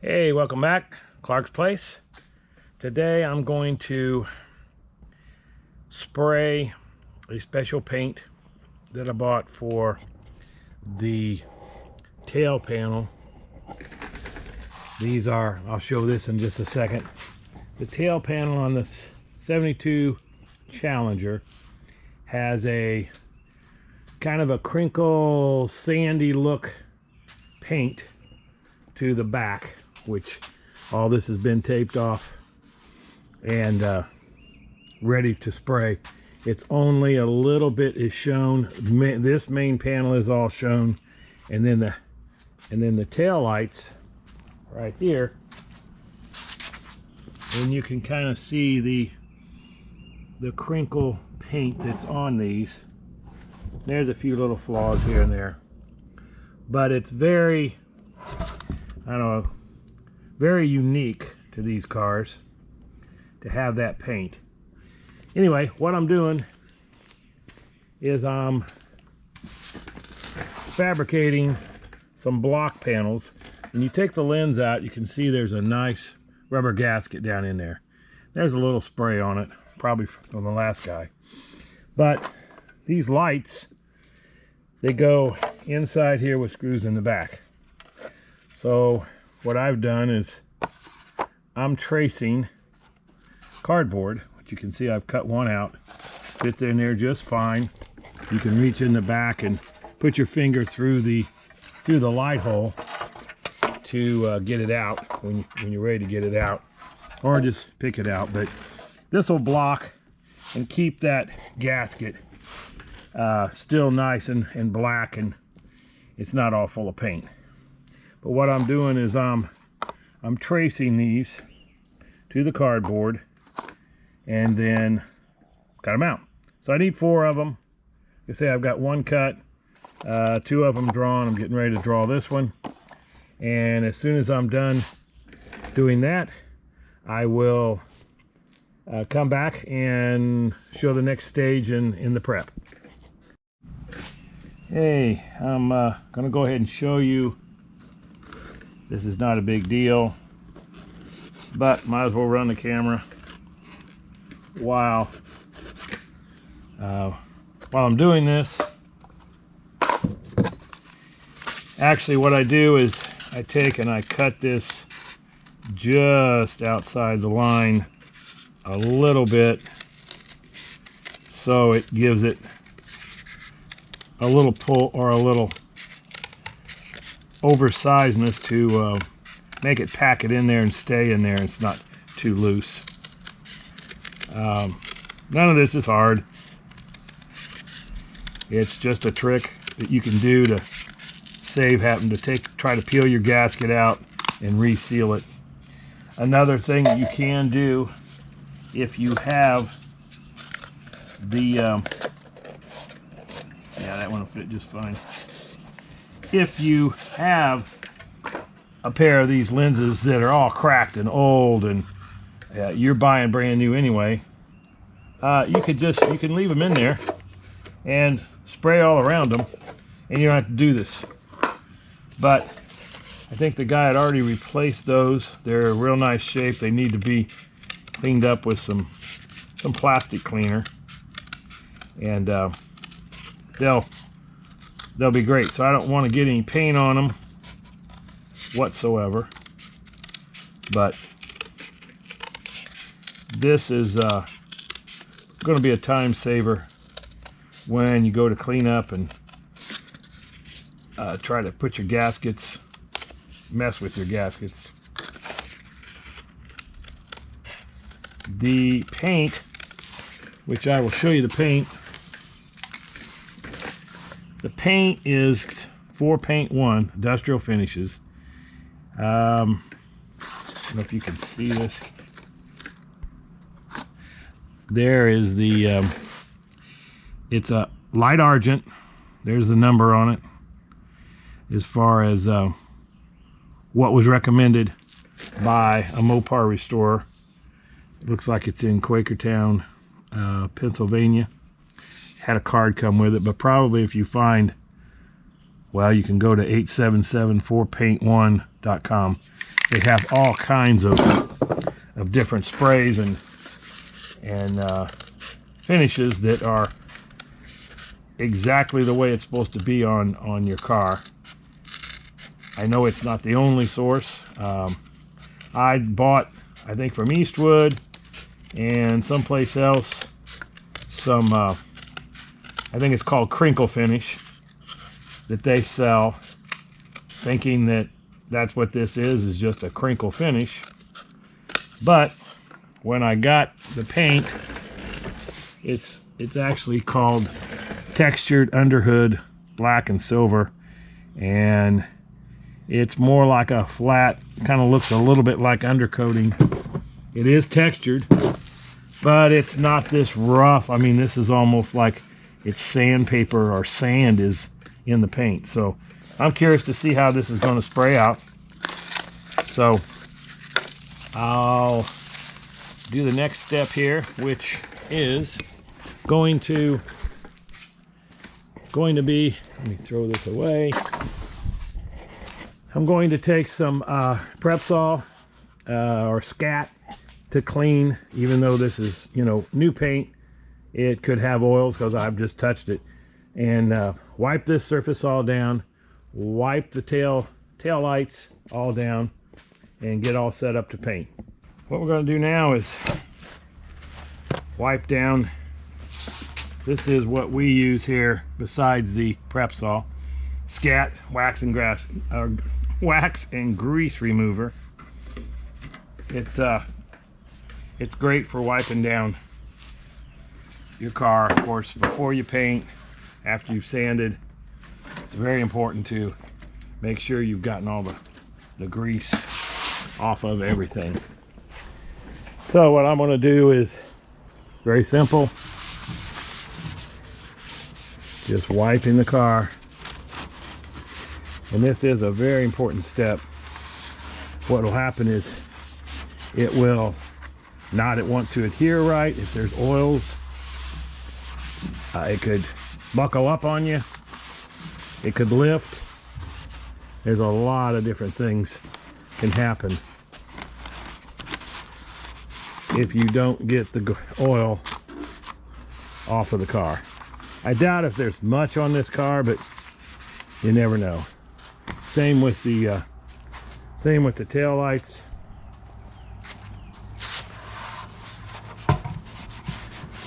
Hey, welcome back, Clarksplace. Today I'm going to spray a special paint that I bought for the tail panel. These are, I'll show this in just a second. The tail panel on this 72 Challenger has a kind of a crinkle, sandy look paint to the back, which all this has been taped off and ready to spray. It's only a little bit is shown. This main panel is all shown, and then the tail lights right here, and you can kind of see the crinkle paint that's on these. There's a few little flaws here and there, but it's very, I don't know, very unique to these cars to have that paint. Anyway, what I'm doing is I'm fabricating some block panels. When you take the lens out, you can see there's a nice rubber gasket down in there. There's a little spray on it, probably from the last guy. But these lights, they go inside here with screws in the back. So what I've done is I'm tracing cardboard, which you can see I've cut one out. Fits in there just fine. You can reach in the back and put your finger through the light hole to get it out when you're ready to get it out, or just pick it out. But this will block and keep that gasket still nice and black, and it's not all full of paint. But what I'm doing is I'm tracing these to the cardboard and then cut them out. So I need 4 of them. Like I say, I've got one cut, 2 of them drawn. I'm getting ready to draw this one. And as soon as I'm done doing that, I will come back and show the next stage in the prep. Hey, I'm gonna go ahead and show you. This is not a big deal, but might as well run the camera while I'm doing this. Actually, what I do is I take and I cut this just outside the line a little bit, so it gives it a little pull, or a little oversizedness to make it pack it in there and stay in there. It's not too loose. None of this is hard. It's just a trick that you can do to save having to try to peel your gasket out and reseal it. Another thing that you can do, if you have the yeah, that one will fit just fine. If you have a pair of these lenses that are all cracked and old, and you're buying brand new anyway, you can leave them in there and spray all around them, and you don't have to do this. But I think the guy had already replaced those. They're a real nice shape. They need to be cleaned up with some plastic cleaner, and they'll be great. So I don't want to get any paint on them whatsoever, but this is going to be a time saver when you go to clean up and try to put your gaskets, mess with your gaskets. The paint, which I will show you the paint. The paint is 4Paint1 Industrial Finishes. I don't know if you can see this. There is the, it's a light argent. There's the number on it as far as what was recommended by a Mopar restorer. It looks like it's in Quakertown, Pennsylvania. Had a card come with it, but probably if you find well, you can go to 877-4paint1.com. They have all kinds of different sprays and finishes that are exactly the way it's supposed to be on your car. I know it's not the only source. I bought, I think from Eastwood and someplace else, some, I think it's called Crinkle Finish, that they sell, thinking that that's what this is just a crinkle finish. But when I got the paint, it's actually called Textured Underhood Black and Silver, and it's more like a flat, kind of looks a little bit like undercoating. It is textured, but it's not this rough. I mean, this is almost like it's sandpaper or sand is in the paint. So I'm curious to see how this is going to spray out. So I'll do the next step here, which is going to be, let me throw this away. I'm going to take some Prepsol or Scat to clean, even though this is, you know, new paint. It could have oils because I've just touched it. And wipe this surface all down, wipe the tail lights all down, and get all set up to paint. What we're going to do now is wipe down. This is what we use here besides the Prepsol. Scat wax and grease remover. It's great for wiping down your car, of course, before you paint, after you've sanded. It's very important to make sure you've gotten all the grease off of everything. So what I'm going to do is very simple. Just wiping the car. And this is a very important step. What will happen is it will not want to adhere right. If there's oils, it could buckle up on you. It could lift. There's a lot of different things can happen if you don't get the oil off of the car. I doubt if there's much on this car, but you never know. Same with the tail lights.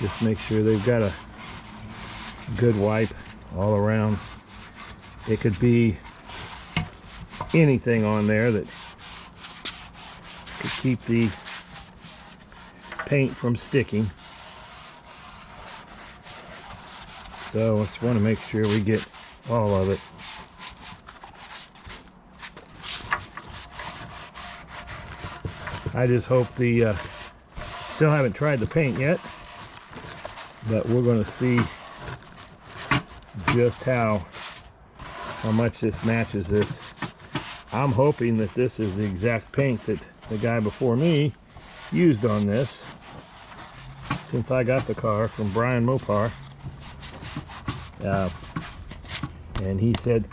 Just make sure they've got a good wipe all around. It could be anything on there that could keep the paint from sticking. So I just want to make sure we get all of it. I just hope still haven't tried the paint yet, but we're going to see just how much this matches this. I'm hoping that this is the exact paint that the guy before me used on this, since I got the car from Brian Mopar. And he said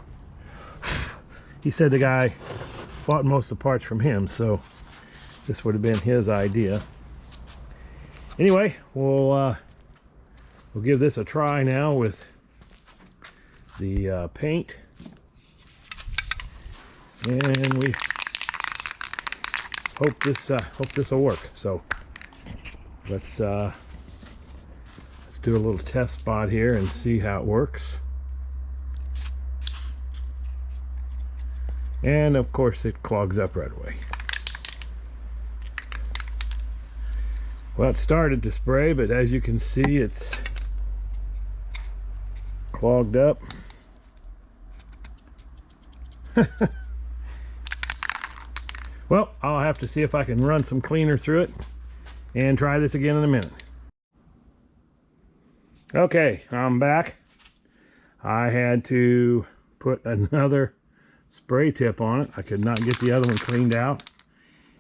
the guy bought most of the parts from him, so this would have been his idea. Anyway, we'll give this a try now with the paint, and we hope this will work. So let's do a little test spot here and see how it works. And of course it clogs up right away. Well, it started to spray, but as you can see, it's clogged up. Well, I'll have to see if I can run some cleaner through it and try this again in a minute. Okay, I'm back. I had to put another spray tip on it. I could not get the other one cleaned out,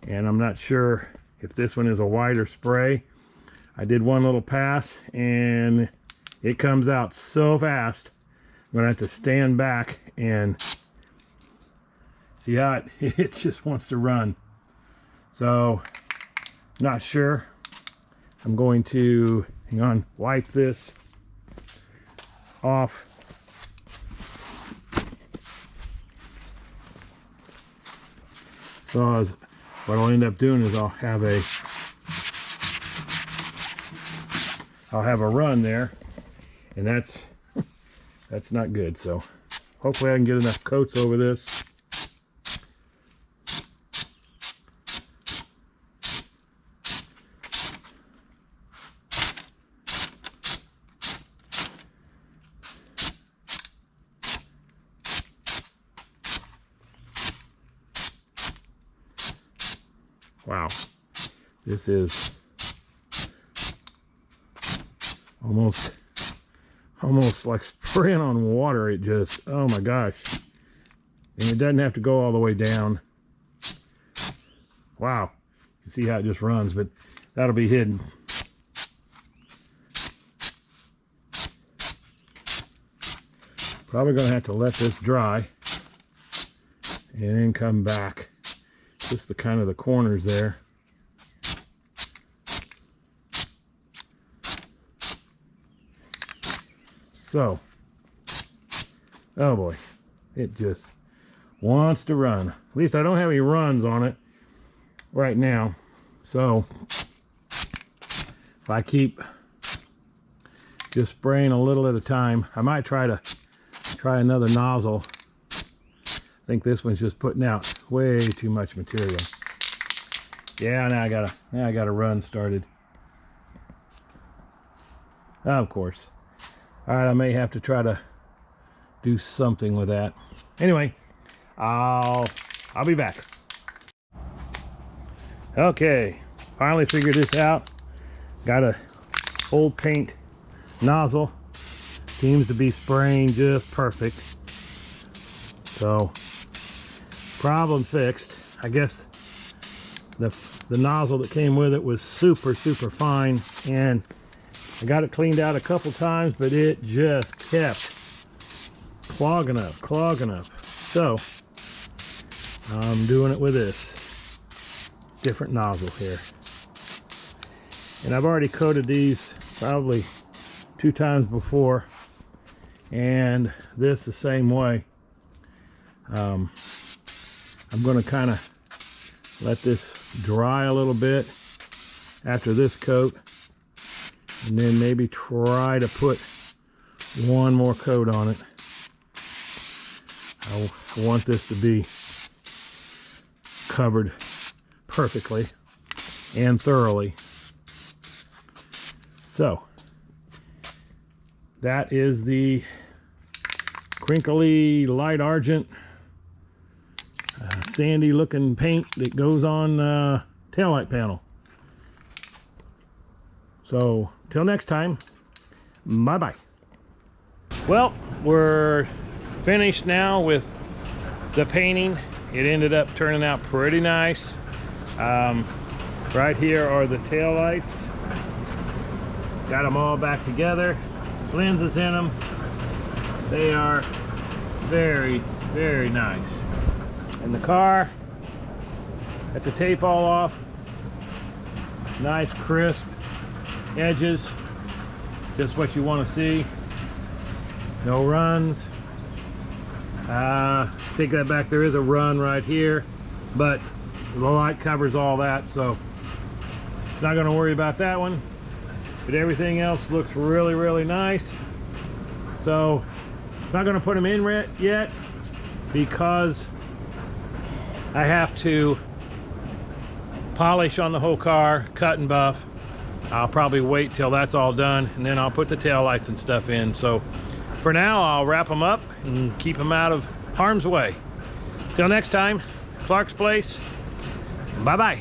and I'm not sure if this one is a wider spray. I did one little pass and it comes out so fast gonna have to stand back and see how it just wants to run. So, not sure. I'm going to, hang on, wipe this off. So what I'll end up doing is I'll have a run there, and that's not good. So hopefully I can get enough coats over this. Wow, this is almost like spraying on water. It just, oh my gosh. And it doesn't have to go all the way down. Wow, you see how it just runs, but that'll be hidden. Probably gonna have to let this dry and then come back. Just the kind of the corners there. So, oh boy, it just wants to run. At least I don't have any runs on it right now. So, if I keep just spraying a little at a time, I might try another nozzle. I think this one's just putting out way too much material. Yeah, now I gotta run started. Of course. All right, I may have to try to do something with that. Anyway, I'll be back. Okay, finally figured this out. Got a old paint nozzle. Seems to be spraying just perfect. So, problem fixed. I guess the nozzle that came with it was super fine, and I got it cleaned out a couple times, but it just kept clogging up. So I'm doing it with this different nozzle here, and I've already coated these probably 2 times before, and this the same way. I'm going to kind of let this dry a little bit after this coat, and then maybe try to put one more coat on it. I want this to be covered perfectly and thoroughly. So that is the crinkly light argent sandy looking paint that goes on taillight panel. So till next time, bye bye. Well, we're finished now with the painting. It ended up turning out pretty nice. Right here are the taillights. Got them all back together. Lenses in them. They are very nice. And the car, got the tape all off. Nice crisp edges, just what you want to see. No runs. Take that back, there is a run right here, but the light covers all that, so not going to worry about that one. But everything else looks really nice. So not going to put them in yet because I have to polish on the whole car, cut and buff. I'll probably wait till that's all done, and then I'll put the tail lights and stuff in. So for now, I'll wrap them up and keep them out of harm's way. Till next time, Clarksplace, bye-bye.